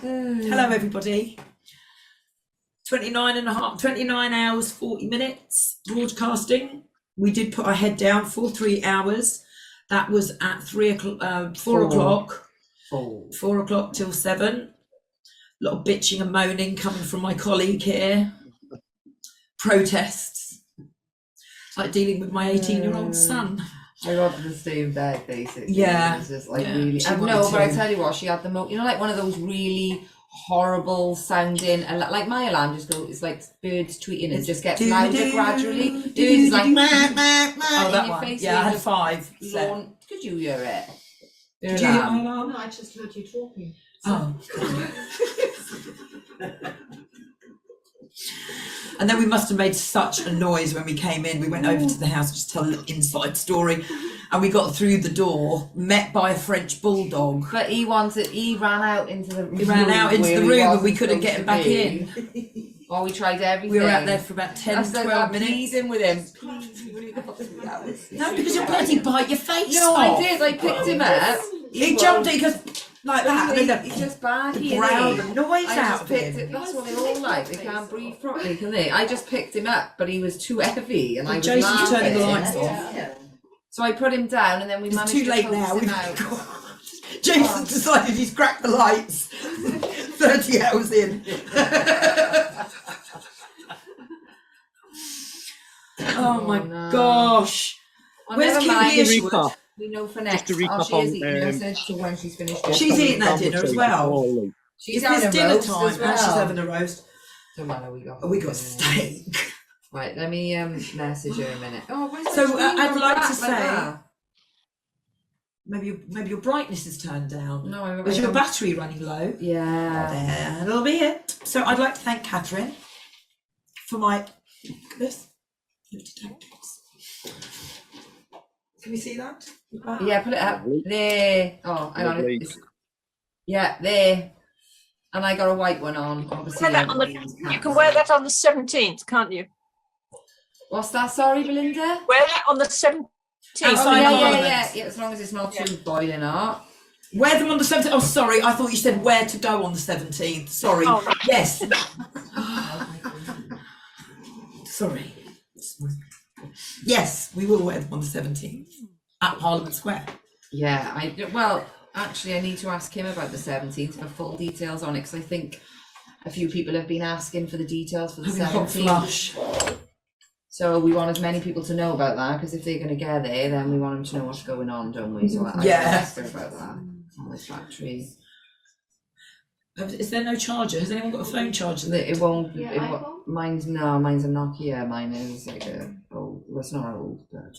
Hello, everybody. 29 hours, 40 minutes broadcasting. We did put our head down for 3 hours. That was at 4 o'clock. 4 o'clock till 7. A lot of bitching and moaning coming from my colleague here. Protests. Like dealing with my 18-year-old son. I wanted to stay in bed, basically. Yeah. It was just like really. No, but I tell you what, she had like one of those really horrible sounding, like my alarm just goes, it's like birds tweeting, it just gets louder gradually. It's like, oh, that one. Yeah, I had 5. Could you hear it? Did you hear my alarm? No, I just heard you talking. Oh. And then we must have made such a noise when we came in. We went over to the house just to tell a little inside story, and we got through the door, met by a French bulldog. But he ran out into the room. He ran out into the room and we couldn't get him back in. Well, we tried everything. We were out there for about 10, 12 minutes. Pleading with him. No, because you'll bloody bite your face No, off. I did. I picked him up. He jumped in because like that. He's just barky. Ground the noise out of him. That's what they all like. They can't breathe properly, can they? I just picked him up, but he was too heavy, and I was Jason's turning the laughing. lights off. Yeah. So I put him down, and then we managed too to late coax now. him out. Jason decided he's cracked the lights. 30 hours in. Oh my gosh. Well, Where's Kimberley Isherwood? We know for next. Just to recap She is eating her so when she's finished. She's eating that dinner as well. She's It's having a dinner roast time as well. and she's having a roast. Don't matter, we got. We got steak. Right, let me message her a minute. Oh, where's So my screen I'd gone like back to say, that? maybe your brightness is turned down. No, Was your battery running low? Yeah. That'll be it. So I'd like to thank Catherine for my this. Can we see that? Yeah, put it up there. Oh, hang on. Yeah, there. And I got a white one on. Obviously, Wear that on you can wear that on the 17th, can't you? What's that? Sorry, Belinda. Wear that on the 17th. Outside Yeah. As long as it's not too boiling hot. Wear them on the 17th. Oh, sorry. I thought you said where to go on the 17th. Sorry. Oh, no. Yes. Sorry. Yes, we will wear them on the 17th at Parliament Square. Yeah, actually, I need to ask him about the 17th for full details on it, because I think a few people have been asking for the details for the 17th. Flush. So we want as many people to know about that, because if they're going to get there, then we want them to know what's going on, don't we? So I asked her about that on this factory. Is there no charger? Has anyone got a phone charger? It won't. Yeah, mine's a Nokia. Mine is like well, it's not old. But...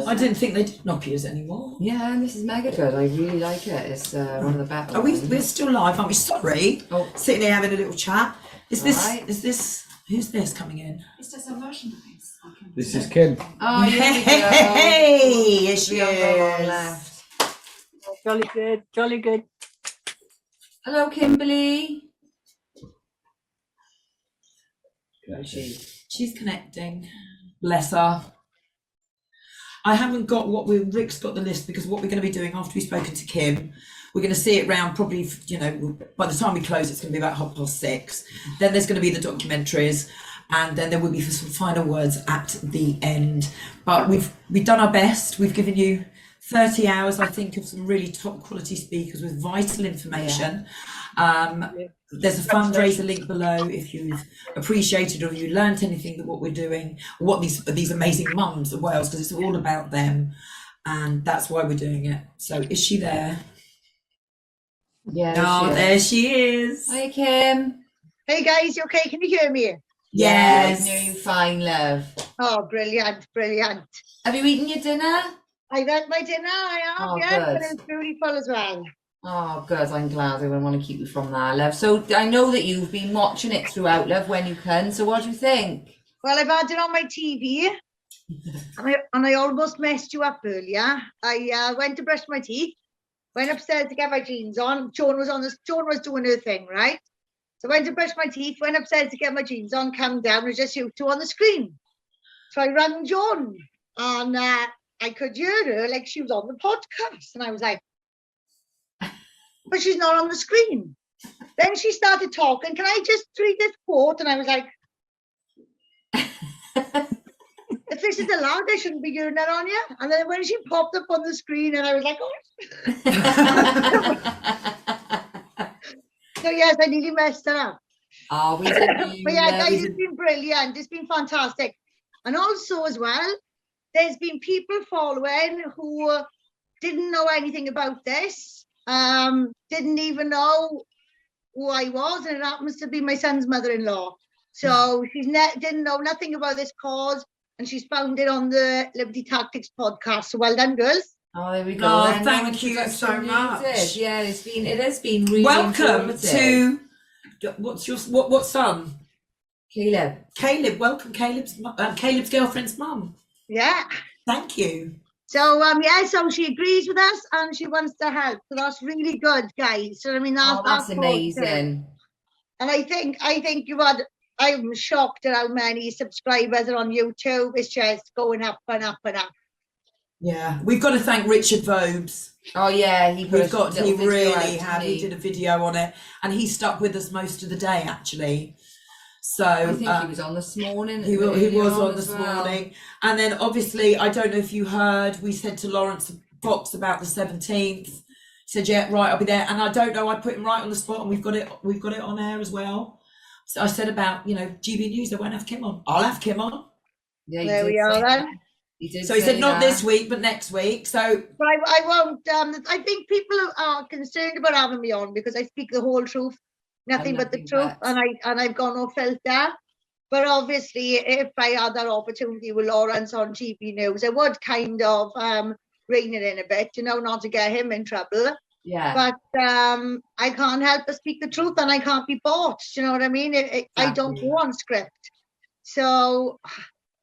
I didn't think they did Nokias anymore. Yeah, and this is mega good. I really like it. It's one of the better. We're still live, aren't we? Sorry. Oh. Sitting here having a little chat. Is Right. this? Who's this coming in? Is this a Russian place? This is Kim. Oh, here we go. Hey, yes, she We have no long is. left. Jolly good, jolly good. Hello, Kimberley. Where is she? She's connecting. Bless her. I haven't got Rick's got the list, because what we're going to be doing after we've spoken to Kim, we're going to see it round probably, by the time we close, it's going to be about 6:30. Then there's going to be the documentaries, and then there will be some final words at the end. But we've done our best. We've given you 30 hours, I think, of some really top quality speakers with vital information. There's a fundraiser link below if you've appreciated or you learnt anything that what we're doing, what these amazing mums of Wales, because it's all about them, and that's why we're doing it. So is she there? Yeah. Oh, there she is. Hi, Kim. Hey guys, you okay? Can you hear me? Yes. I know you fine, love. Oh, brilliant, brilliant. Have you eaten your dinner? I've had my dinner, I have, Oh, yeah, good. but it's beautiful as well. Oh, good. I'm glad. I wouldn't want to keep you from that, love. So I know that you've been watching it throughout, love, when you can. So what do you think? Well, I've had it on my TV, and I almost messed you up earlier. I went to brush my teeth, went upstairs to get my jeans on. Joan was doing her thing, right? So I went to brush my teeth, went upstairs to get my jeans on, come down, it was just you two on the screen. So I rang Joan, and I could hear her like she was on the podcast, and I was like, but she's not on the screen. Then she started talking. Can I just read this quote? And I was like, if this is allowed, I shouldn't be doing that on you. And then when she popped up on the screen, and I was like, oh. So yes, I nearly messed it up. Oh, we did. But yeah, guys, it's been brilliant. It's been fantastic. And also as well, there's been people following who didn't know anything about this, didn't even know who I was, and it happens to be my son's mother-in-law. So she's didn't know nothing about this cause, and she's found it on the Liberty Tactics podcast. So well done, girls. Oh, there we go. Oh, Then thank you introduction so much. needed. Yeah, it has been really Welcome informative. to what son? Caleb. Welcome, Caleb's girlfriend's mum. Yeah. Thank you. So so she agrees with us and she wants to help. So that's really good, guys. So I mean that's That's amazing. And I think I'm shocked at how many subscribers are on YouTube. It's just going up and up and up. Yeah, we've got to thank Richard Vobes. Oh yeah, he He did a video on it, and he stuck with us most of the day actually. So I think he was on this morning. He was on this morning, and then obviously I don't know if you heard, we said to Lawrence Fox about the 17th. He said, yeah, right, I'll be there. And I don't know, I put him right on the spot, and we've got it on air as well. So I said about, GB News, they won't have Kim on. I'll have Kim on. Yeah, there we are then. So he said not this week, but next week. So, but I won't. I think people are concerned about having me on because I speak the whole truth, nothing but the truth, and I've got no filter. But obviously, if I had that opportunity with Lawrence on GB News, I would kind of rein it in a bit, not to get him in trouble. Yeah. But I can't help but speak the truth, and I can't be bought. You know what I mean? I don't go on script, so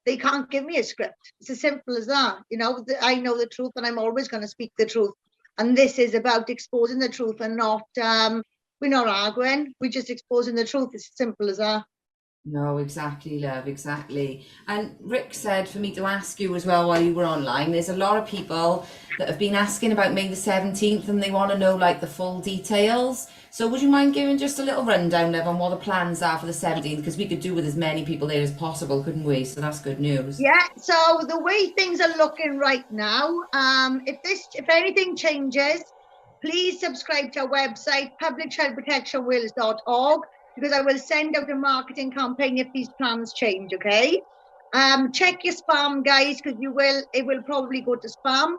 they can't give me a script. It's as simple as that. I know the truth, and I'm always going to speak the truth. And this is about exposing the truth, and not we're not arguing. We're just exposing the truth. It's as simple as that. No, exactly, love, exactly. And Rick said for me to ask you as well while you were online, there's a lot of people that have been asking about May the 17th and they want to know the full details. So would you mind giving just a little rundown, Liv, on what the plans are for the 17th? Because we could do with as many people there as possible, couldn't we? So that's good news. Yeah, so the way things are looking right now, if anything changes, please subscribe to our website, publicchildprotectionwales.org, because I will send out a marketing campaign if these plans change, okay? Check your spam, guys, because it will probably go to spam.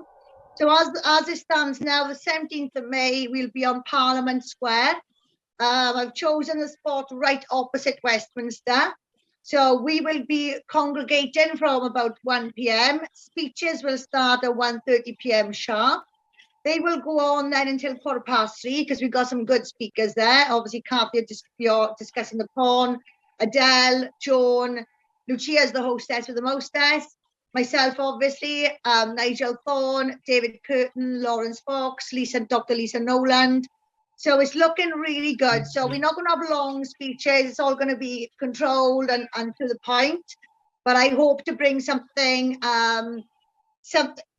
So as it stands now, the 17th of May, we'll be on Parliament Square. I've chosen the spot right opposite Westminster. So we will be congregating from about 1 p.m. Speeches will start at 1:30 p.m. sharp. They will go on then until 3:15 because we've got some good speakers there. Obviously, Kathy discussing the porn, Adele, Joan, Lucia's the hostess with the mostess, myself, obviously, Nigel Thorne, David Curtin, Lawrence Fox, Dr. Lisa Noland. So it's looking really good. So we're not going to have long speeches. It's all going to be controlled and to the point. But I hope to bring something.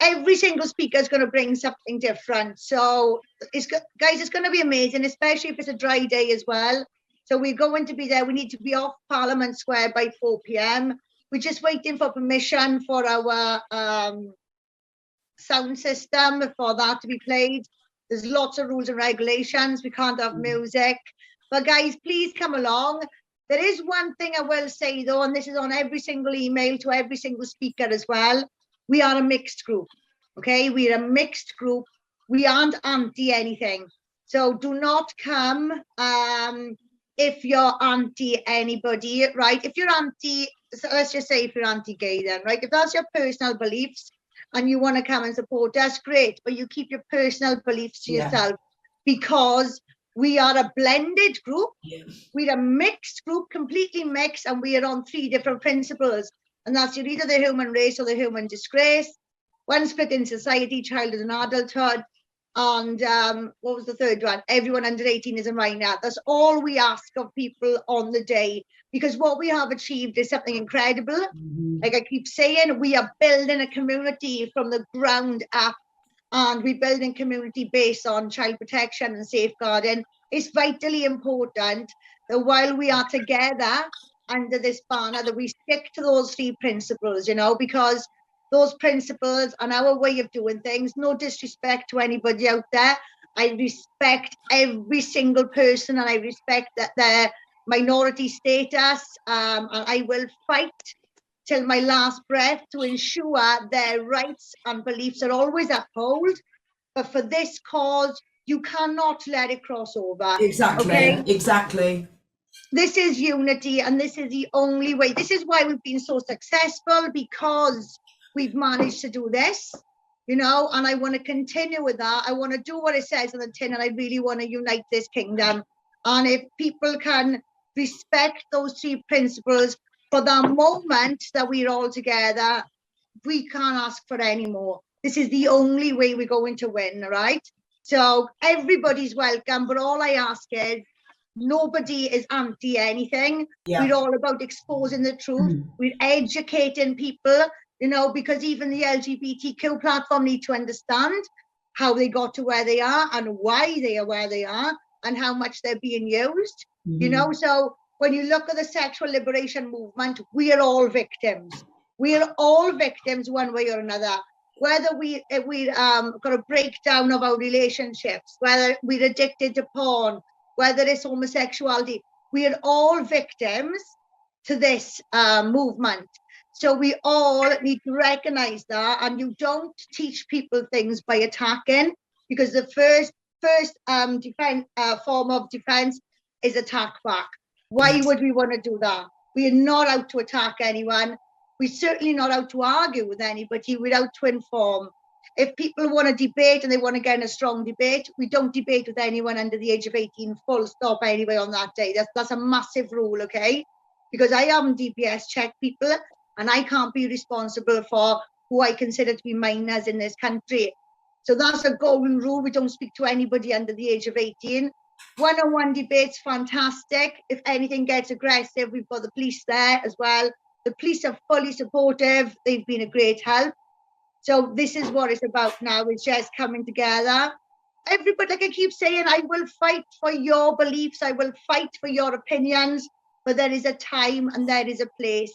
Every single speaker is going to bring something different. So it's going to be amazing, especially if it's a dry day as well. So we're going to be there. We need to be off Parliament Square by 4 p.m. We're just waiting for permission for our sound system for that to be played. There's lots of rules and regulations. We can't have music. But guys, please come along. There is one thing I will say though, and this is on every single email to every single speaker as well. We are a mixed group, okay? We're a mixed group. We aren't anti anything. So do not come if you're anti anybody, right? If you're anti, so let's just say if you're anti-gay then, right? If that's your personal beliefs and you want to come and support us, great. But you keep your personal beliefs to yourself because we are a blended group. Yeah. We're a mixed group, completely mixed, and we are on 3 different principles. And that's you're either the human race or the human disgrace, one split in society, childhood and adulthood, and what was the third one? Everyone under 18 is a minor. That's all we ask of people on the day, because what we have achieved is something incredible. Mm-hmm. Like I keep saying, we are building a community from the ground up, and we're building community based on child protection and safeguarding. It's vitally important that while we are together under this banner, that we stick to those 3 principles, because those principles and our way of doing things, no disrespect to anybody out there. I respect every single person, and I respect that their minority status, and I will fight till my last breath to ensure their rights and beliefs are always upheld. But for this cause, you cannot let it cross over. Exactly, okay? Exactly. This is unity, and this is the only way. This is why we've been so successful, because we've managed to do this, and I want to continue with that. I want to do what it says on the tin, and I really want to unite this kingdom. And if people can respect those 3 principles for the moment that we're all together, we can't ask for any more. This is the only way we're going to win, right? So everybody's welcome, but all I ask is, nobody is anti anything. Yeah. We're all about exposing the truth. We're educating people, because even the LGBTQ platform need to understand how they got to where they are and why they are where they are and how much they're being used. So when you look at the sexual liberation movement, we are all victims. We are all victims one way or another. Whether we got a breakdown of our relationships, whether we're addicted to porn, whether it's homosexuality, we are all victims to this movement. So we all need to recognize that, and you don't teach people things by attacking, because the first form of defense is attack back. Why would we want to do that? We are not out to attack anyone. We're certainly not out to argue with anybody. We're out to inform. If people want to debate and they want to get in a strong debate, we don't debate with anyone under the age of 18, full stop anyway on that day. That's a massive rule, okay? Because I haven't DPS checked people, and I can't be responsible for who I consider to be minors in this country. So that's a golden rule. We don't speak to anybody under the age of 18. One-on-one debates, fantastic. If anything gets aggressive, we've got the police there as well. The police are fully supportive. They've been a great help. So this is what it's about now. It's just coming together. Everybody, like I keep saying, I will fight for your beliefs. I will fight for your opinions. But there is a time and there is a place.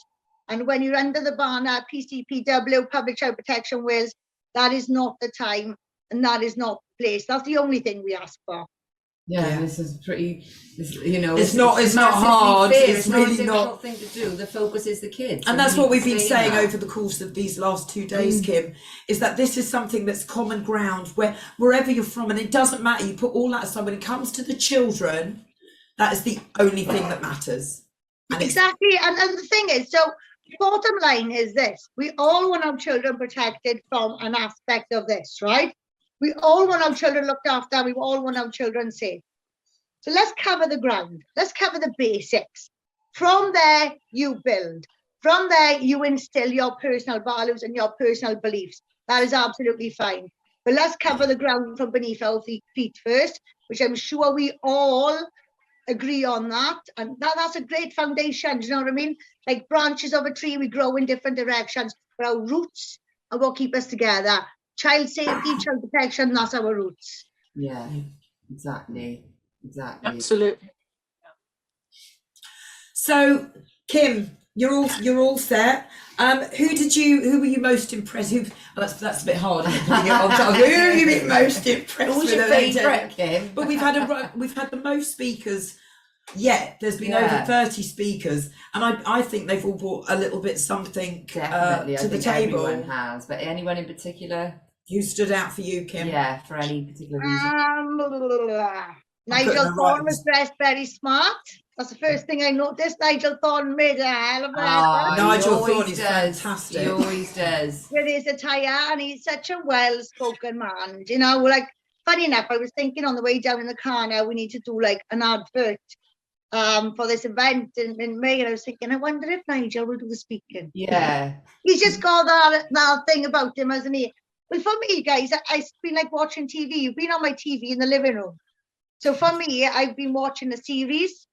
And when you're under the banner, PCPW, Public Child Protection Wales, that is not the time and that is not the place. That's the only thing we ask for. Yeah, this is pretty, it's not hard. Fair. It's not a really difficult not thing to do. The focus is the kids. And that's what we've been saying that. over the course of these last 2 days, Kim, is that this is something that's common ground where wherever you're from, and it doesn't matter, you put all that aside. When it comes to the children, that is the only thing that matters. And exactly. And the thing is, so bottom line is this: we all want our children protected from an aspect of this, right? We all want our children looked after. We all want our children safe. So let's cover the ground. Let's cover the basics. From there, you build. From there, you instill your personal values and your personal beliefs. That is absolutely fine. But let's cover the ground from beneath our feet first, which I'm sure we all agree on that. And that's a great foundation. Do you know what I mean? Like branches of a tree, we grow in different directions. But our roots are what keep us together. Child safety, child protection, that's our roots. Yeah, exactly. Absolutely. so, Kim, you're all set. Who were you most impressed? That's a bit hard. Isn't it? Who have you been most impressed Who's with? your favourite, Kim? But we've had the most speakers yet. There's been over 30 speakers, and I think they've all brought a little bit something Definitely, to I the think table. everyone has, but anyone in particular? Who stood out for you, Kim? Yeah, for any particular reason. Nigel Thorne was dressed very smart. That's the first thing I noticed. Nigel Thorne made a hell of an effort. Nigel He always Thorne is does. fantastic. He always does. With his attire, and he's such a well-spoken man. You know, like, funny enough, I was thinking on the way down in the car now, we need to do like an advert for this event in May, and I was thinking, I wonder if Nigel will do the speaking. Yeah. He's just got that thing about him, hasn't he? Well, for me, guys, I've been like watching TV. You've been on my TV in the living room. So for me, I've been watching a series.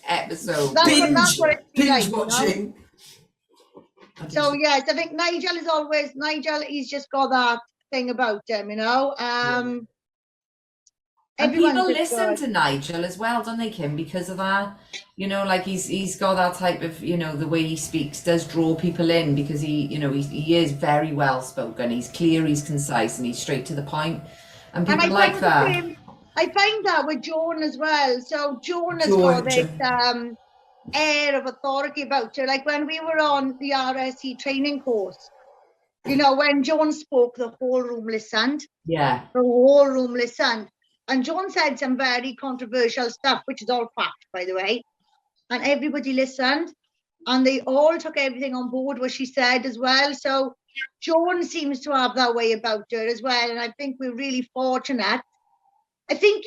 Episode. That's what it's been like, binge watching. So yes, I think Nigel, he's just got that thing about him, you know. And Everyone's people just listen good. to Nigel as well, don't they, Kim? Because of that, you know, like he's got that type of, you know, the way he speaks does draw people in because he is very well spoken. He's clear, he's concise, and he's straight to the point, and people I like find that. I find that with Joan as well. So Joan has got this air of authority about her. Like when we were on the RSC training course, you know, when Joan spoke, the whole room listened. Yeah. The whole room listened. And Joan said some very controversial stuff, which is all fact, by the way. And everybody listened. And they all took everything on board what she said as well. So Joan seems to have that way about her as well. And I think we're really fortunate. I think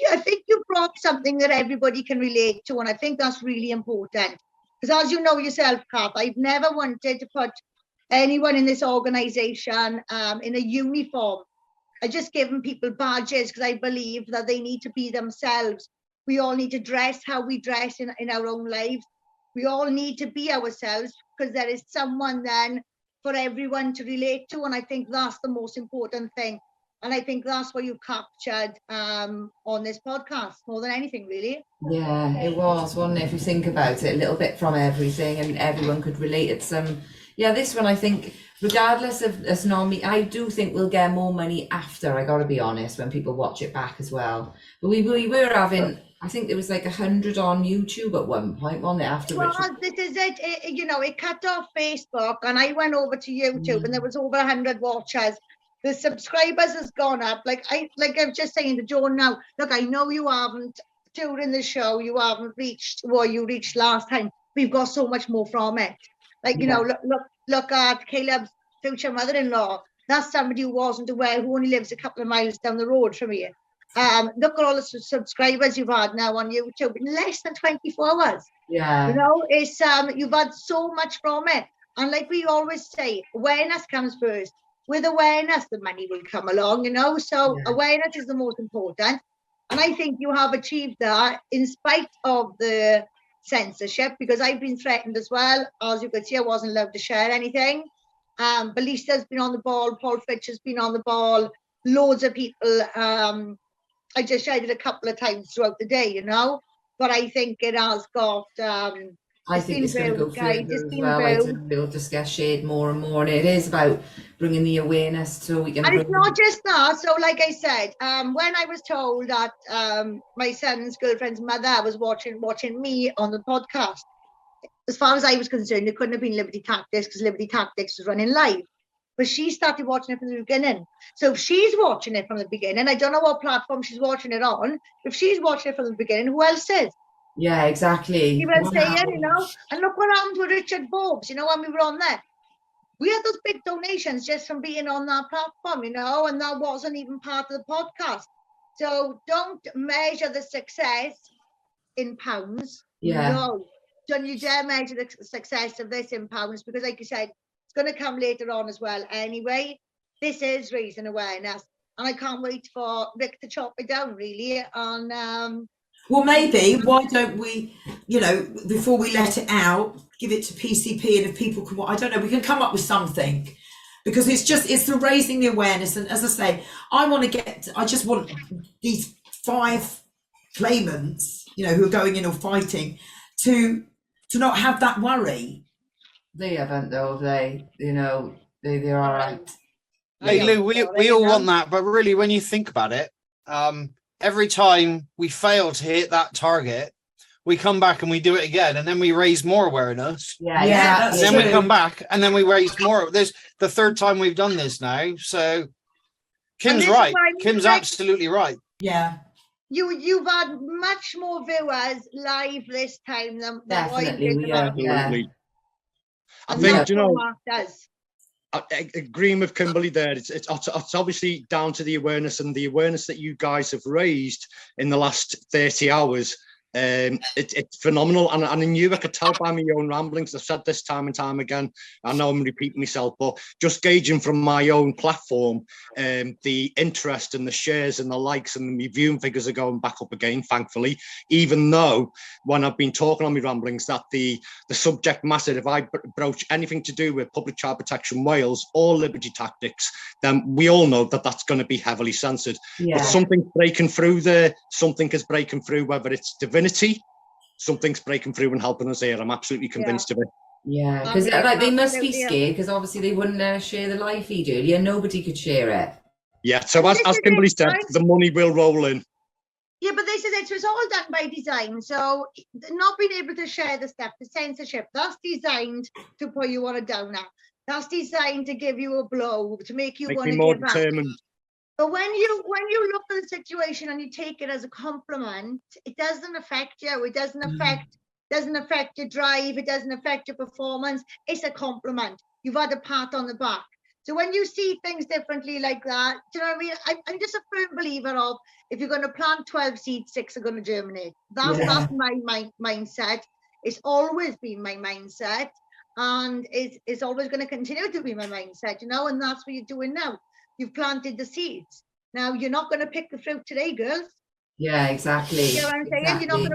you brought something that everybody can relate to. And I think that's really important. Because as you know yourself, Kath, I've never wanted to put anyone in this organisation in a uniform. I just given people badges because I believe that they need to be themselves. We all need to dress how we dress in our own lives. We all need to be ourselves because there is someone then for everyone to relate to. And I think that's the most important thing. And I think that's what you captured on this podcast more than anything, really. Yeah, it was, wasn't it? If you think about it, a little bit from everything and everyone could relate it some. Yeah, this one, I think, regardless of us normally, I do think we'll get more money after, I got to be honest, when people watch it back as well. But we were having, I think there was like 100 on YouTube at one point, wasn't it? After well, Richard. this is it. You know, it cut off Facebook and I went over to YouTube and there was over 100 watchers. The subscribers has gone up. Like I'm just saying to Joan now, look, I know you haven't, during the show, you haven't reached what you reached last time. We've got so much more from it. Like, you know, look at Caleb's future mother-in-law. That's somebody who wasn't aware, who only lives a couple of miles down the road from here. Look at all the subscribers you've had now on YouTube in less than 24 hours. Yeah. You know, it's you've had so much from it. And like we always say, awareness comes first. With awareness, the money will come along, you know. So awareness is the most important. And I think you have achieved that in spite of the censorship, because I've been threatened as well. As you could see, I wasn't allowed to share anything. Balista's been on the ball, Paul Fitch has been on the ball, loads of people. I just shared it a couple of times throughout the day, you know, but I think it has got I think it's going to go further as well. I think it'll just get shared more and more, and it is about bringing the awareness so we can. And it's not just that. So, like I said, when I was told that my son's girlfriend's mother was watching me on the podcast, as far as I was concerned, it couldn't have been Liberty Tactics because Liberty Tactics was running live. But she started watching it from the beginning. So if she's watching it from the beginning, I don't know what platform she's watching it on. If she's watching it from the beginning, who else is? Yeah, exactly. You were saying, you know, and look what happened with Richard Forbes, you know, when we were on there. We had those big donations just from being on that platform, you know, and that wasn't even part of the podcast. So don't measure the success in pounds. Yeah. No. Don't you dare measure the success of this in pounds, because like you said, it's going to come later on as well. Anyway, this is raising awareness. And I can't wait for Rick to chop it down, really, on... Well, maybe, why don't we, you know, before we let it out, give it to PCP, and if people can, I don't know, we can come up with something, because it's the raising the awareness. And as I say, I just want these 5 claimants, you know, who are going in or fighting to not have that worry. They haven't though, you know, they're all right. Hey Lou, we all want that, but really when you think about it, every time we fail to hit that target, we come back and we do it again, and then we raise more awareness. Yeah, and then we come back and then we raise more. There's the 3rd time we've done this now. So Kim's right. Kim's absolutely right. Yeah. You've had much more viewers live this time than definitely we have. Yeah. I think, you know, I agree with Kimberley there. It's obviously down to the awareness, and the awareness that you guys have raised in the last 30 hours It's phenomenal, and I knew I could tell by my own ramblings. I've said this time and time again. I know I'm repeating myself, but just gauging from my own platform, the interest and the shares and the likes and the viewing figures are going back up again, thankfully. Even though when I've been talking on my ramblings that the subject matter, if I broach anything to do with Public Child Protection Wales or Liberty Tactics, then we all know that that's going to be heavily censored. Yeah. But something's breaking through there. Something is breaking through, whether it's divinity, something's breaking through and helping us here. I'm absolutely convinced of it. Yeah, because like they must be scared, because obviously they wouldn't share the live feed earlier. Nobody could share it. Yeah, so as Kimberley said, the money will roll in. Yeah, but this is it was all done by design. So not being able to share the stuff, the censorship, that's designed to put you on a downer. That's designed to give you a blow, to make you want to more give up. determined. But when you look at the situation and you take it as a compliment, it doesn't affect you. It doesn't affect your drive. It doesn't affect your performance. It's a compliment. You've had a pat on the back. So when you see things differently like that, do you know what I mean? I'm just a firm believer of, if you're going to plant 12 seeds, 6 are going to germinate. That's my mindset. It's always been my mindset, and it's always going to continue to be my mindset, you know, and that's what you're doing now. You've planted the seeds. Now you're not going to pick the fruit today, girls. Yeah, exactly. You know what I'm saying? Exactly. You're not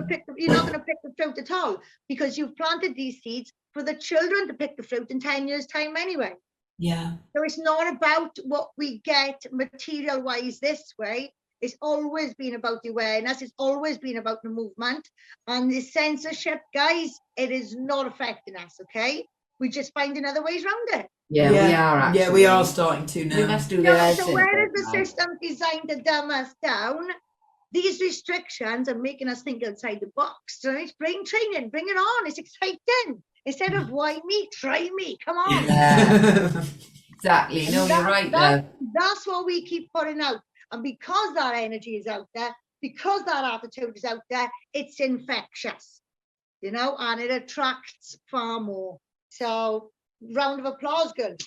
going to pick the fruit at all, because you've planted these seeds for the children to pick the fruit in 10 years' time anyway. Yeah. So it's not about what we get material-wise this way. It's always been about the awareness. It's always been about the movement. And the censorship, guys, it is not affecting us, okay? We're just finding other ways around it. Yeah, we are actually. Yeah, we are starting to now. We must do So where is the system designed to dumb us down? These restrictions are making us think outside the box. So it's brain training. Bring it on. It's exciting. Instead of why me, try me. Come on. Yeah. Exactly. No, you're right there. That's what we keep putting out. And because that energy is out there, because that attitude is out there, it's infectious, you know, and it attracts far more. So, round of applause, good.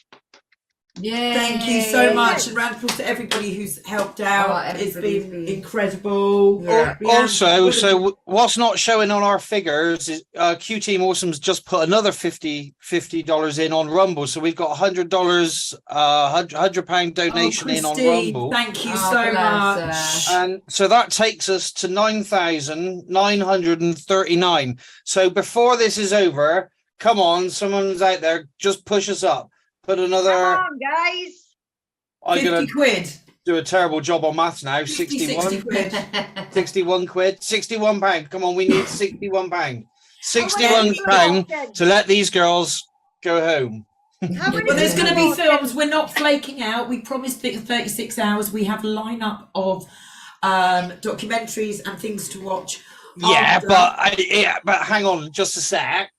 Yeah. Thank you so much, and round of applause to everybody who's helped out. It's been incredible. Yeah. Also, so what's not showing on our figures is Q Team Awesome's just put another $50 in on Rumble, so we've got $100, £100 donation in on Rumble. Thank you so much. And so that takes us to 9,939. So before this is over, come on, someone's out there, just push us up. Put another. Come on, guys. I'm 50 quid. Do a terrible job on maths now. 61 60 quid. 61 quid. 61 pound. Come on, we need 61 pound. 61 pound to let these girls go home. Well, there's going to be films. We're not flaking out. We promised 36 hours. We have a lineup of documentaries and things to watch. Yeah, but hang on just a sec.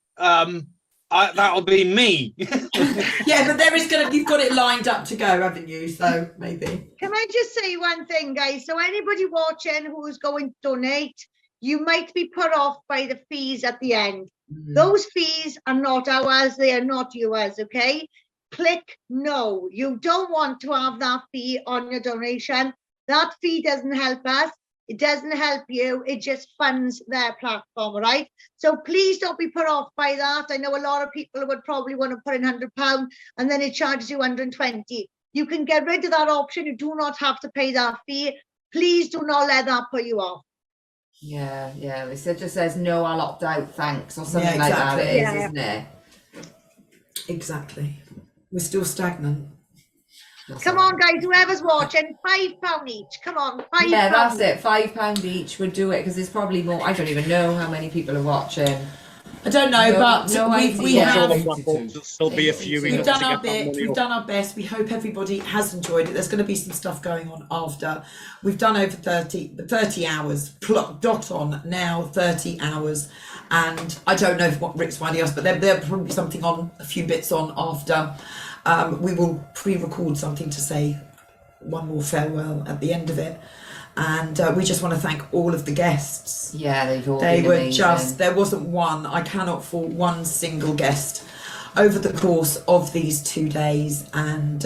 That'll be me. Yeah, but you've got it lined up to go, haven't you? So maybe. Can I just say one thing, guys? So anybody watching who's going to donate, you might be put off by the fees at the end. Those fees are not ours. They are not yours, okay? Click no. You don't want to have that fee on your donation. That fee doesn't help us. It doesn't help you. It just funds their platform, right? So please don't be put off by that. I know a lot of people would probably want to put in £100 and then it charges you 120. You can get rid of that option. You do not have to pay that fee. Please do not let that put you off. Yeah. It just says no, I'll opt out, thanks, or something like that. It is, isn't it? Exactly. We're still stagnant. Come on, guys, whoever's watching, £5 each. Come on, £5. Yeah, that's it. £5 each would do it, because there's probably more. I don't even know how many people are watching. I don't know, but we have. There'll still be a few. We've done our bit. We've done our best. We hope everybody has enjoyed it. There's going to be some stuff going on after. We've done over 30 hours. Dot on now 30 hours, and I don't know what Rick's finding us, but there'll probably be something on, a few bits on after. We will pre-record something to say one more farewell at the end of it, and we just want to thank all of the guests. Yeah, they were amazing. There wasn't one, I cannot fault one single guest over the course of these 2 days, and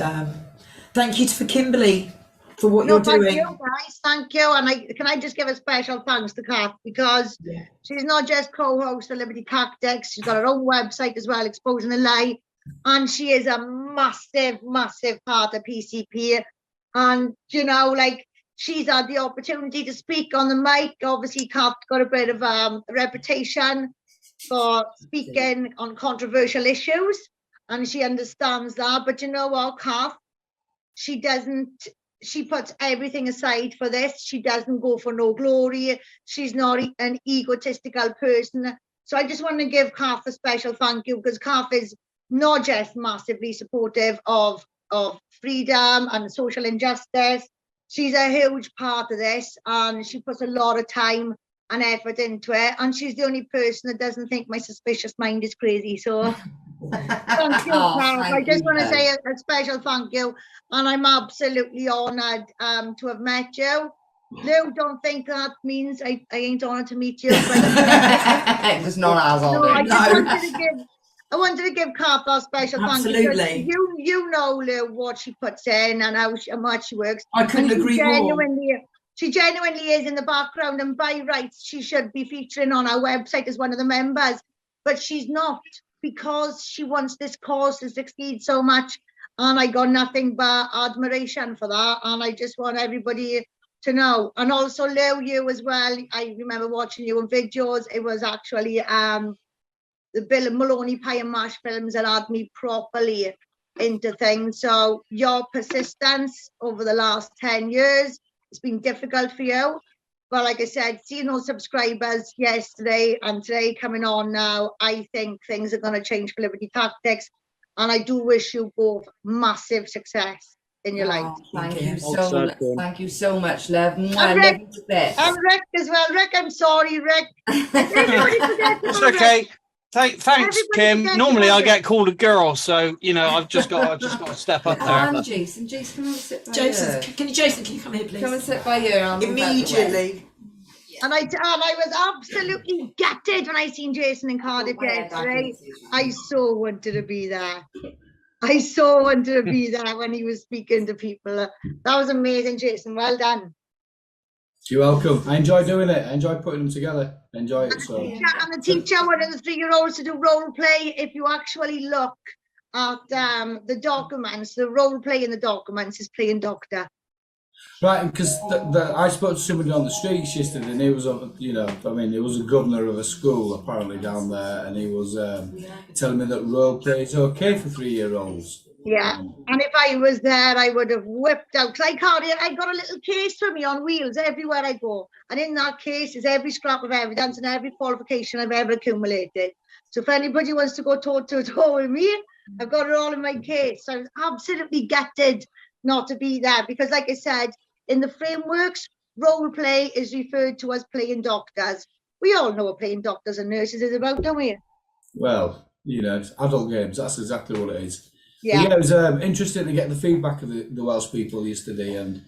thank you for Kimberley for what No, you're thank doing. you, guys. Thank you. And can I just give a special thanks to Kath, because she's not just co-host of Liberty Tactics. She's got her own website as well, Exposing the Lie, and she is a massive, massive part of PCP. And you know, like, she's had the opportunity to speak on the mic. Obviously, Kath got a bit of a reputation for speaking on controversial issues, and she understands that. But you know what, Kath? She puts everything aside for this. She doesn't go for no glory. She's not an egotistical person. So I just want to give Kath a special thank you, because Kath is not just massively supportive of freedom and social injustice. She's a huge part of this, and she puts a lot of time and effort into it. And she's the only person that doesn't think my suspicious mind is crazy. So thank you, Kath. I just want to say a special thank you, and I'm absolutely honoured to have met you. Lou, don't think that means I ain't honoured to meet you. It was not as No, honoured. I wanted to give Kath a special thank you. Absolutely. You know, Lou, what she puts in and how much she works. I couldn't agree more. She genuinely is in the background, and by rights she should be featuring on our website as one of the members, but she's not, because she wants this cause to succeed so much, and I got nothing but admiration for that, and I just want everybody to know. And also, Lou, you as well, I remember watching you on videos. It was actually the Bill and Maloney Pie and Mash films that had me properly into things. So your persistence over the last 10 years, it's been difficult for you. But like I said, seeing those subscribers yesterday and today coming on now, I think things are going to change for Liberty Tactics. And I do wish you both massive success in your life. Thank you so much, love. And Rick as well. Rick, I'm sorry, Rick. It's okay. Thanks, Kim. Normally I get called a girl, so you know I've just got to step up there. And Jason, come and sit by Jason, can you come here, please? Come and sit by here. Immediately. And I was absolutely gutted when I seen Jason in Cardiff yesterday. I so wanted to be there. I so wanted to be there when he was speaking to people. That was amazing, Jason. Well done. You're welcome. I enjoy doing it. I enjoy putting them together. I enjoy it. So. And the teacher wanted the 3-year-olds to do role play. If you actually look at the documents, the role play in the documents is playing doctor. Right, because I spoke to somebody on the streets yesterday, and he was, he was a governor of a school apparently down there, and he was telling me that role play is okay for 3-year-olds. Yeah, and if I was there, I would have whipped out, because I got a little case for me on wheels everywhere I go, and in that case is every scrap of evidence and every qualification I've ever accumulated. So if anybody wants to go toe-to-toe with me, I've got it all in my case. So I was absolutely gutted not to be there, because like I said, in the frameworks, role play is referred to as playing doctors. We all know what playing doctors and nurses is about, don't we? Well, it's adult games. That's exactly what it is. Yeah, it was interesting to get the feedback of the Welsh people yesterday, and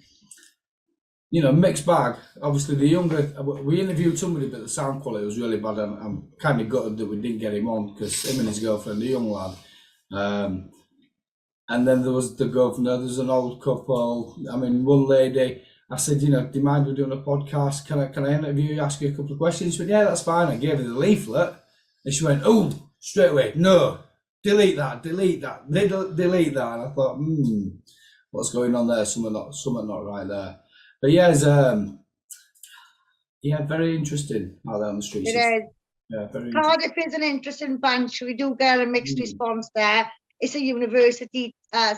mixed bag. Obviously, the younger, we interviewed somebody, but the sound quality was really bad. I'm kind of gutted that we didn't get him on, because him and his girlfriend, a young lad. And then there was the governor. There's an old couple. I mean, one lady. I said, do you mind we doing a podcast? Can I interview you? Ask you a couple of questions? She went, yeah, that's fine. I gave her the leaflet, and she went, oh, straight away, no. Delete that. Delete that. And I thought, what's going on there? Something not right there. But yeah, it's very interesting out there on the streets. it is. Yeah, very Cardiff is an interesting bunch. We do get a mixed response there. It's a university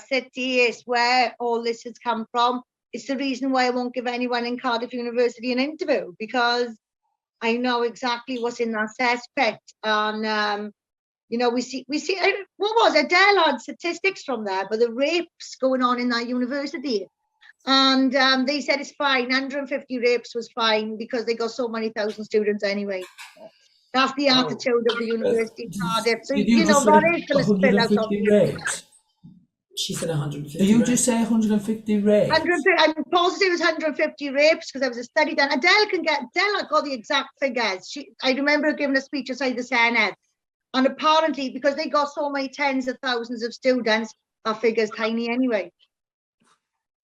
city. It's where all this has come from. It's the reason why I won't give anyone in Cardiff University an interview, because I know exactly what's in that cesspit. And we see. What was it? Dale had statistics from there, but the rapes going on in that university, and they said it's fine. 150 rapes was fine because they got so many thousand students anyway. That's the attitude of the University of Cardiff. So, that is going to spill out on rapes. She said 150. Did you just say 150 rapes? I'm positive it was 150 rapes, because there was a study done. Adele got the exact figures. I remember her giving a speech inside the Senate. And apparently, because they got so many tens of thousands of students, our figure's tiny anyway.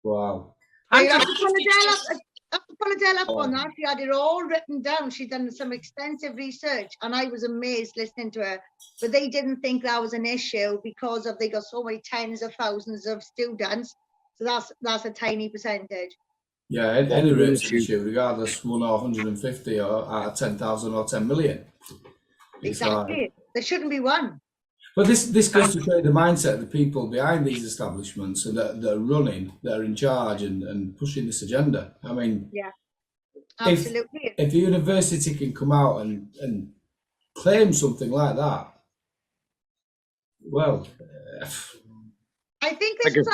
Wow. I have to pull Adele up on that. She had it all written down. She'd done some extensive research, and I was amazed listening to her. But they didn't think that was an issue because they got so many tens of thousands of students. So that's a tiny percentage. Yeah, any rape's an issue, regardless 1 or 150 or out of 10,000 or 10 million. Exactly. There shouldn't be one. But this goes to show the mindset of the people behind these establishments and that are running, that are in charge and pushing this agenda. I mean, yeah, absolutely. If a university can come out and claim something like that, well, I think this was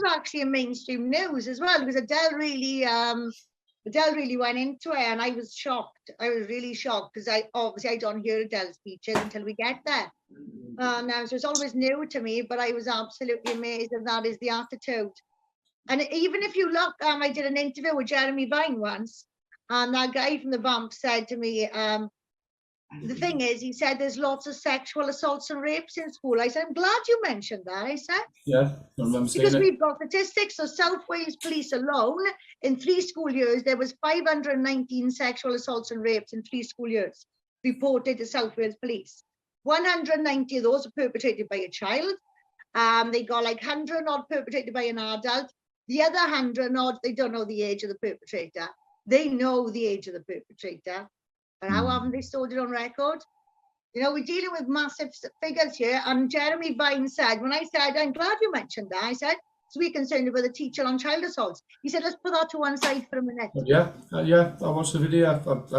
actually a mainstream news as well, because Adele really went into it, and I was shocked. I was really shocked because I don't hear Adele's speeches until we get there. Now, so it's always new to me, but I was absolutely amazed that is the attitude. And even if you look, I did an interview with Jeremy Vine once, and that guy from the Bump said to me, the thing is, he said there's lots of sexual assaults and rapes in school. I said, I'm glad you mentioned that. I said, yeah, I remember seeing because it. we've got statistics. So South Wales Police alone, in 3 school years, there was 519 sexual assaults and rapes in 3 school years reported to South Wales Police. 190 of those are perpetrated by a child. They got like 100 odd perpetrated by an adult. The other 100 odd, they don't know the age of the perpetrator. They know the age of the perpetrator. And how haven't they stored it on record? You know, we're dealing with massive figures here. And Jeremy Vine said, when I said, I'm glad you mentioned that, I said, so we're concerned about the teacher on child assaults. He said, let's put that to one side for a minute. Yeah, I watched the video. Let's put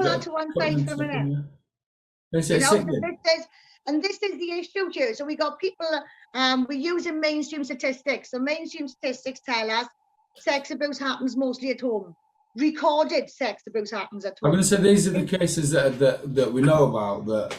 that to one side for a minute. It's You know, sickening. this is the issue here. So we got people, we're using mainstream statistics. So mainstream statistics tell us sex abuse happens mostly at home. Recorded sex abuse happens at home. I'm going to say these are the cases that we know about that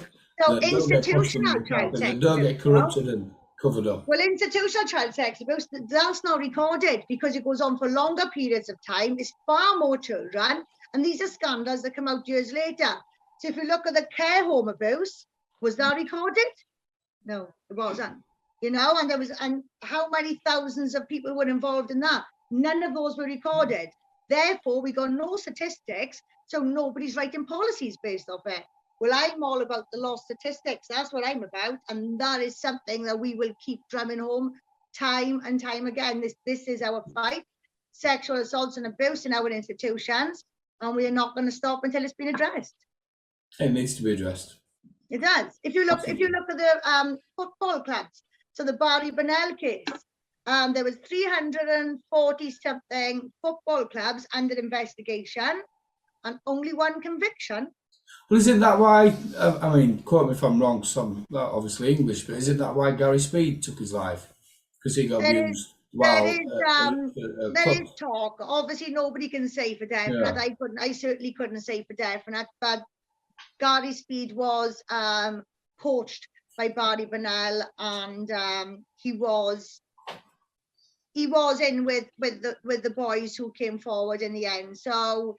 institutional child sex that don't get corrupted and covered up. Well, institutional child sex abuse, that's not recorded because it goes on for longer periods of time. It's far more children, and these are scandals that come out years later. So if you look at the care home abuse, was that recorded? No, it wasn't. You know, and how many thousands of people were involved in that? None of those were recorded. Therefore, we got no statistics, so nobody's writing policies based off it. Well, I'm all about the lost statistics. That's what I'm about, and that is something that we will keep drumming home time and time again. This is our fight: sexual assaults and abuse in our institutions, and we are not going to stop until it's been addressed. It needs to be addressed. It does. If you look at the football clubs, so the Barry Bonnell case. There was 340 something football clubs under investigation and only 1 conviction. Well, isn't that why, I mean, quote me if I'm wrong, some obviously English, but isn't that why Gary Speed took his life? Because he got abused. There is talk. Obviously, nobody can say for definite. Yeah. I certainly couldn't say for definite, but Gary Speed was coached by Barry Bonnell, and he was in with the boys who came forward in the end. So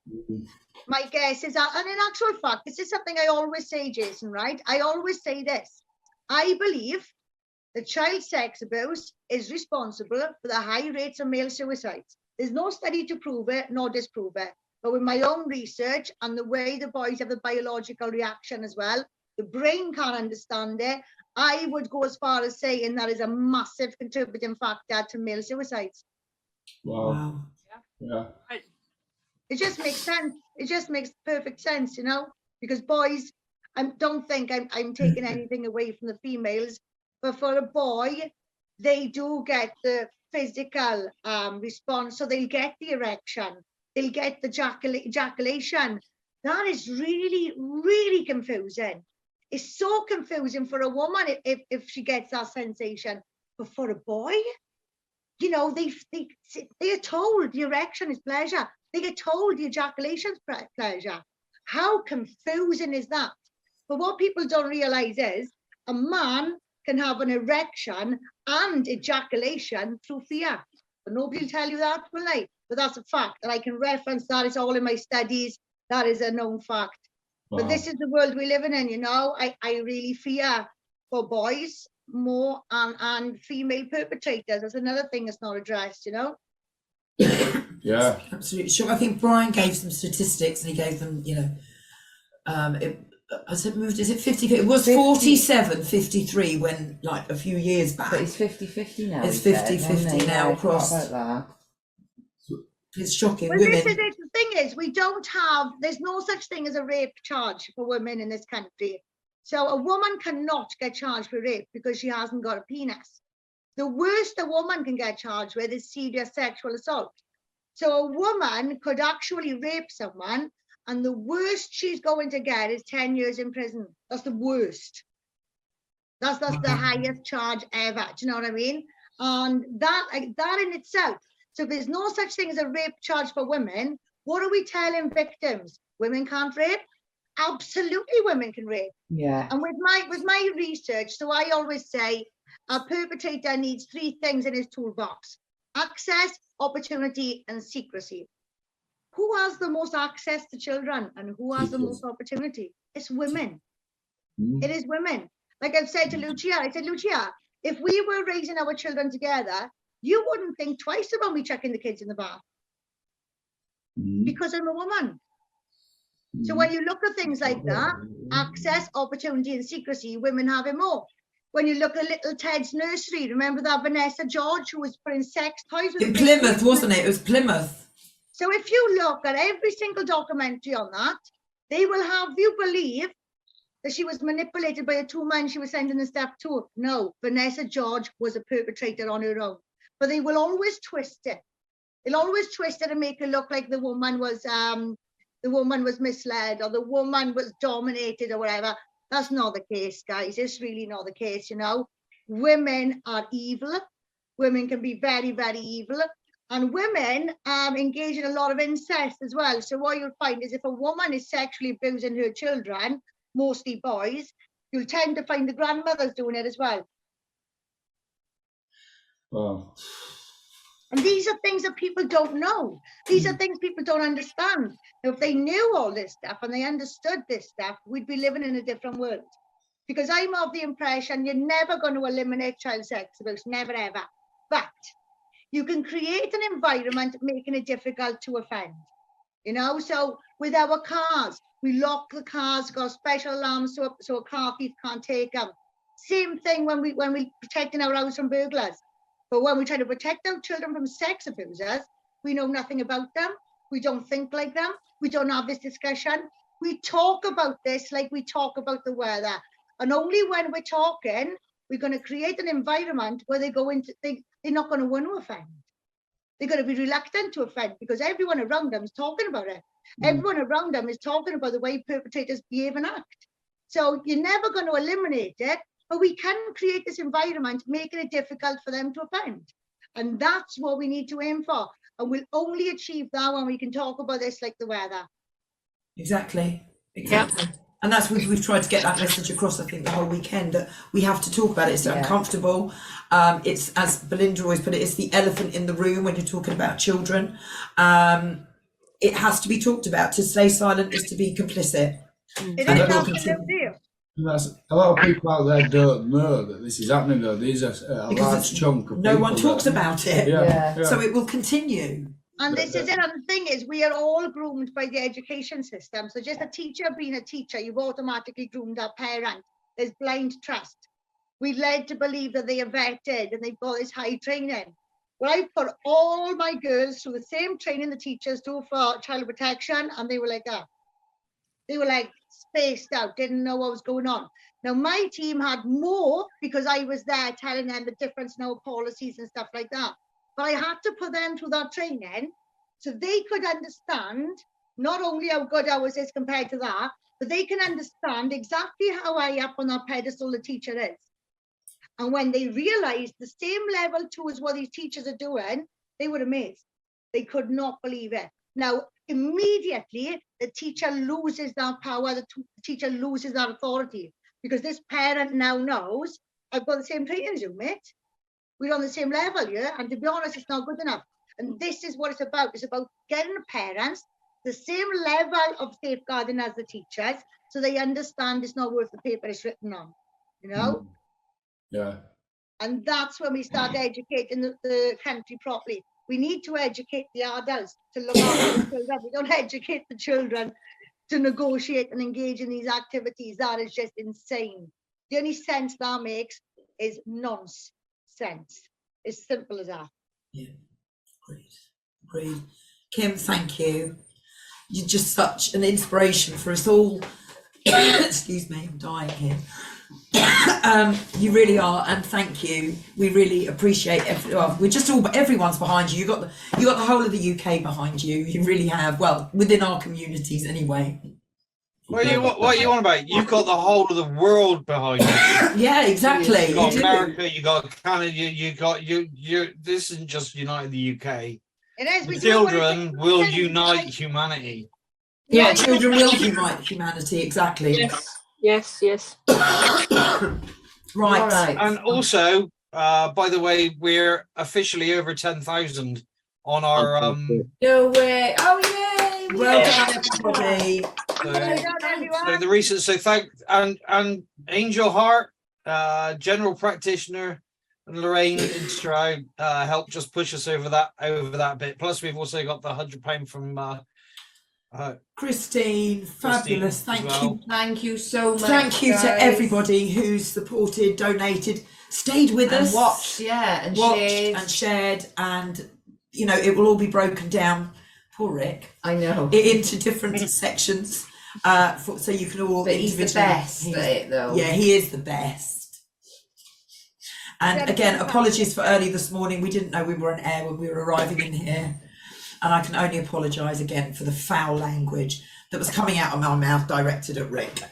my guess is that, and in actual fact, this is something I always say, Jason, right? I always say this. I believe that child sex abuse is responsible for the high rates of male suicides. There's no study to prove it nor disprove it. But with my own research and the way the boys have a biological reaction as well, the brain can't understand it. I would go as far as saying that is a massive contributing factor to male suicides. Wow. Yeah. It just makes sense. It just makes perfect sense, you know, because boys, I don't think I'm taking anything away from the females, but for a boy, they do get the physical response. So they'll get the erection, they'll get the ejaculation. That is really, really confusing. It's so confusing for a woman if she gets that sensation, but for a boy, you know, they are told the erection is pleasure. They get told the ejaculation is pleasure. How confusing is that? But what people don't realize is a man can have an erection and ejaculation through fear. But nobody will tell you that, will they? But that's a fact, and I can reference that. It's all in my studies. That is a known fact. Wow. But this is the world we're living in, you know. I really fear for boys more and female perpetrators. That's another thing that's not addressed, you know. Yeah. Absolutely sure. I think Brian gave some statistics, and he gave them, is it 50? It was 50. 47, 53 when, like, a few years back. But it's 50-50 now. It's he said, 50-50 wasn't he? now Yeah, I across. forgot about It's shocking. Well, Women. this is it. The thing is, there's no such thing as a rape charge for women in this country. So a woman cannot get charged with rape because she hasn't got a penis. The worst a woman can get charged with is serious sexual assault. So a woman could actually rape someone, and the worst she's going to get is 10 years in prison. That's the worst. That's the highest charge ever. Do you know what I mean? And that in itself. So there's no such thing as a rape charge for women. What are we telling victims? Women can't rape? Absolutely, women can rape. Yeah. And with my research, so I always say a perpetrator needs 3 things in his toolbox: access, opportunity, and secrecy. Who has the most access to children and who has the most opportunity? It's women. It is women. Like I've said to Lucia, I said, Lucia, if we were raising our children together, you wouldn't think twice about me chucking the kids in the bath because I'm a woman. So when you look at things like that, access, opportunity, and secrecy, women have it more. When you look at little Ted's nursery, remember that Vanessa George who was putting sex toys with In Plymouth, wasn't it? It was Plymouth. So if you look at every single documentary on that, they will have you believe that she was manipulated by the 2 men she was sending the stuff to. No, Vanessa George was a perpetrator on her own. But they will always twist it. They'll always twist it and make it look like the woman was misled or the woman was dominated or whatever. That's not the case, guys. It's really not the case, Women are evil. Women can be very, very evil. And women engage in a lot of incest as well. So what you'll find is if a woman is sexually abusing her children, mostly boys, you'll tend to find the grandmothers doing it as well. Wow. And these are things that people don't know. These are things people don't understand. Now, if they knew all this stuff and they understood this stuff, we'd be living in a different world. Because I'm of the impression you're never going to eliminate child sex abuse, never ever. But you can create an environment making it difficult to offend. So with our cars, we lock the cars, got special alarms so a car thief can't take them. Same thing when we protecting our house from burglars. But when we try to protect our children from sex abusers, we know nothing about them. We don't think like them. We don't have this discussion. We talk about this like we talk about the weather. And only when we're talking, we're going to create an environment where they're not going to want to offend. They're going to be reluctant to offend because everyone around them is talking about it. Everyone around them is talking about the way perpetrators behave and act. So you're never going to eliminate it, but we can create this environment, making it difficult for them to offend. And that's what we need to aim for. And we'll only achieve that when we can talk about this like the weather. Exactly. Yeah. And that's we've tried to get that message across, I think, the whole weekend, that we have to talk about it. It's uncomfortable. It's, as Belinda always put it, it's the elephant in the room when you're talking about children. It has to be talked about. To stay silent is to be complicit. It is absolutely. That's, a lot of people out there don't know that this is happening, though. There's a large chunk of no people one talks about it. Yeah. So it will continue. And this is it. And the thing is, we are all groomed by the education system. So just a teacher being a teacher, you've automatically groomed our parent. There's blind trust. We're led to believe that they are vetted and they've got this high training. Well, I put all my girls through the same training the teachers do for child protection, and they were like that. They were like spaced out, didn't know what was going on. Now, my team had more because I was there telling them the difference in our policies and stuff like that. But I had to put them through that training so they could understand not only how good ours is compared to that, but they can understand exactly how high up on that pedestal the teacher is. And when they realized the same level too as what these teachers are doing, they were amazed. They could not believe it. Now, immediately, the teacher loses that power, the teacher loses that authority, because this parent now knows, I've got the same training as you, mate. We're on the same level, yeah? And to be honest, it's not good enough. And this is what it's about. It's about getting the parents the same level of safeguarding as the teachers, so they understand it's not worth the paper it's written on, Yeah. And that's when we start educating the country properly. We need to educate the adults to look after the children. We don't educate the children to negotiate and engage in these activities. That is just insane. The only sense that makes is nonsense. As simple as that. Yeah, agreed. Kim, thank you. You're just such an inspiration for us all. Excuse me, I'm dying here. You really are, and thank you. We really appreciate everyone's behind you. You got the whole of the UK behind you. You really have. Well, within our communities anyway. What are you on about? You've got the whole of the world behind you. Yeah, exactly. You got America, you got Canada, you got you. This isn't just united the UK. It is. We Children will unite humanity. Yeah, children will unite humanity. Exactly. Yes. Right. And also, by the way, we're officially over 10,000 on our No way. Oh, yay. Well done, everybody. So the recent, and Angel Hart, general practitioner, and Lorraine Instroud helped just push us over that bit. Plus, we've also got the £100 from Christine, fabulous. Thank you. Thank you so much. Thank you to everybody who's supported, donated, stayed with us, watched, and shared, and it will all be broken down. Poor Rick. I know. Into different sections, so you can all. But he's the best at it, though. Yeah, he is the best. And again, apologies for early this morning. We didn't know we were on air when we were arriving in here. And I can only apologise again for the foul language that was coming out of my mouth directed at Rick.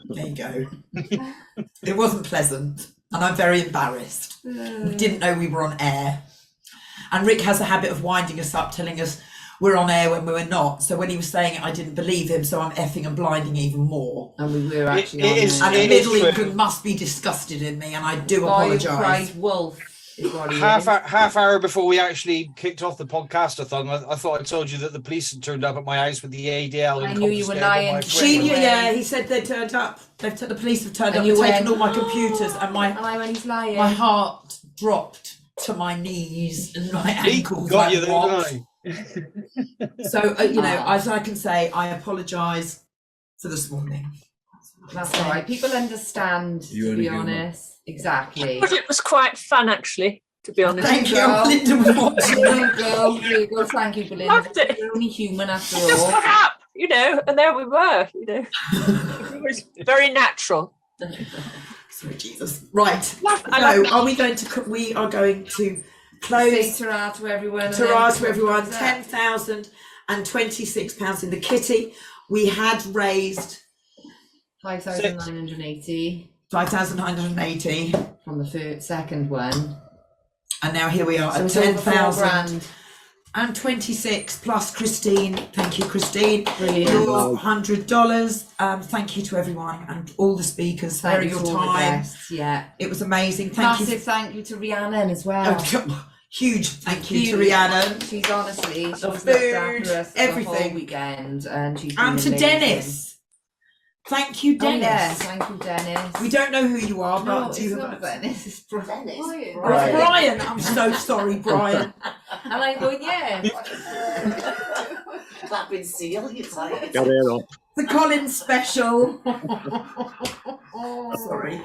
There you go. It wasn't pleasant, and I'm very embarrassed. We didn't know we were on air. And Rick has a habit of winding us up, telling us we're on air when we were not. So when he was saying it, I didn't believe him, so I'm effing and blinding even more. And we were actually on air. And the Middle England must be disgusted in me, and I do apologise. Cried wolf. Half hour before we actually kicked off the podcast-athon, I thought I told you that the police had turned up at my house with the ADL. I knew you were lying. She knew, yeah. He said they turned up. The police have turned up and taken all my computers, and my heart dropped to my knees and my ankles. Got you there, didn't I? So as I can say, I apologise for this morning. That's all right. People understand, to be honest. Exactly. But it was quite fun, actually, to be honest. Thank you, Belinda. There you go. Thank you, Belinda. Loved it. We're only human after all. Just got up, and there we were, It was very natural. Sorry, Jesus. Right. So we are going to close. Say ta-ra to everyone. Ta-ra to everyone. £10,026 in the kitty. We had raised 5,980. 5,980 from the second one, and now here we are at 10,000 and 26 plus Christine. Thank you, Christine. Brilliant. Your $100. Thank you to everyone and all the speakers for your time. Yeah, it was amazing. Massive thank you to Rhiannon as well. Huge thank you to Rhiannon. She's honestly looked food, after us everything the whole weekend, and she's and to amazing. Dennis. Thank you, Dennis. Oh, yes, thank you, Dennis. We don't know who you are, but no, it's not Dennis. It's Dennis. Brian. I'm so sorry, Brian. And I'm going, yeah. Clapping seal, you're tired. Get it up. The Collins special. Sorry,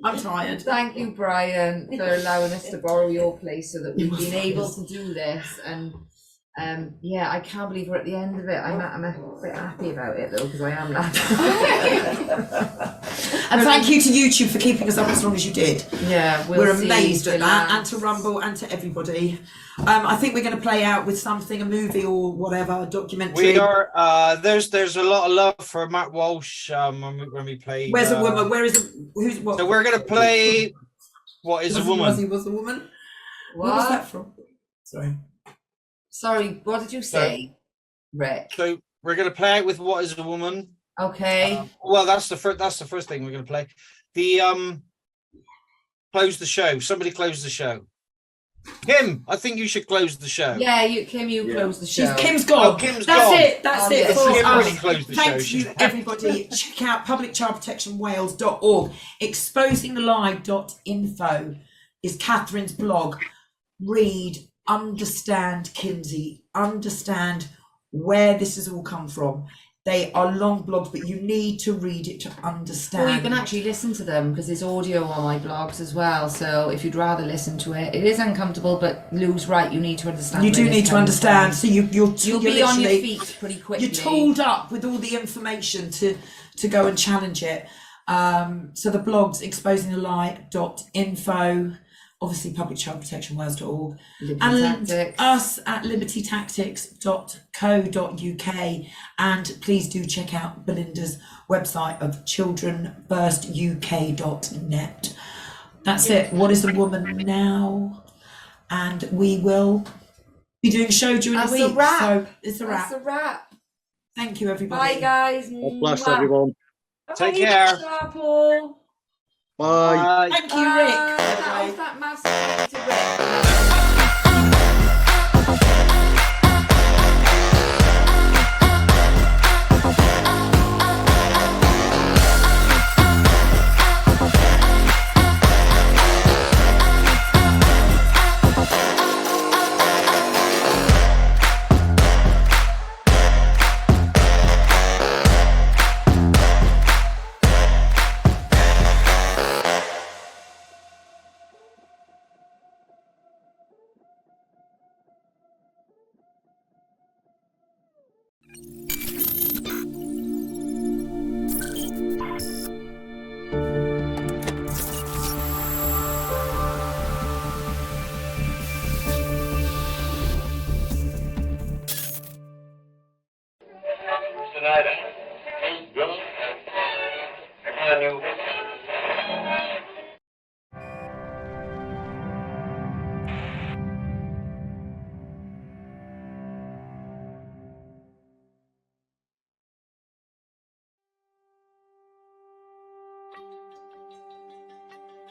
I'm tired. Thank you, Brian, for allowing us to borrow your place so that we've been able to do this. And I can't believe we're at the end of it. I'm a bit happy about it though, because I am laughing. And thank you to YouTube for keeping us up as long as you did. Yeah, we're amazed at that, and to Rumble and to everybody. I think we're going to play out with something, a movie or whatever, a documentary. We are. There's a lot of love for Matt Walsh when we play. Where's a woman? Where is who's what? So we're going to play What is a Woman? Was a woman? What? Where was that from? Sorry, what did you say, Rick? So we're going to play out with What is a Woman? Okay. Well, that's the first thing we're going to play. The close the show. Somebody close the show. Kim, I think you should close the show. Yeah, Kim, close the show. Kim's gone. Kim's That's gone. it. That's it. Yes. For Kim us. really closed the Thank show. you, everybody. Check out publicchildprotectionwales.org. Exposingthelie.info is Catherine's blog. Read, understand Kinsey, understand where this has all come from. They are long blogs, but you need to read it to understand. Well, you can actually listen to them because there's audio on my blogs as well. So if you'd rather listen to it, it is uncomfortable, but Lou's right. You need to understand. You do need to understand. So you'll be on your feet pretty quickly. You're tooled up with all the information to go and challenge it. So the blogs, exposingthelie.info, obviously publicchildprotectionwales.org, and us at libertytactics.co.uk. And please do check out Belinda's website of childrenfirstuk.net. That's it. What is the woman now? And we will be doing a show during the week. So it's a wrap. That's a wrap. Thank you, everybody. Bye, guys. God bless everyone. Take care. Bye, Paul. Bye. Thank you, Rick. That was that massive thank you to Tonight, good.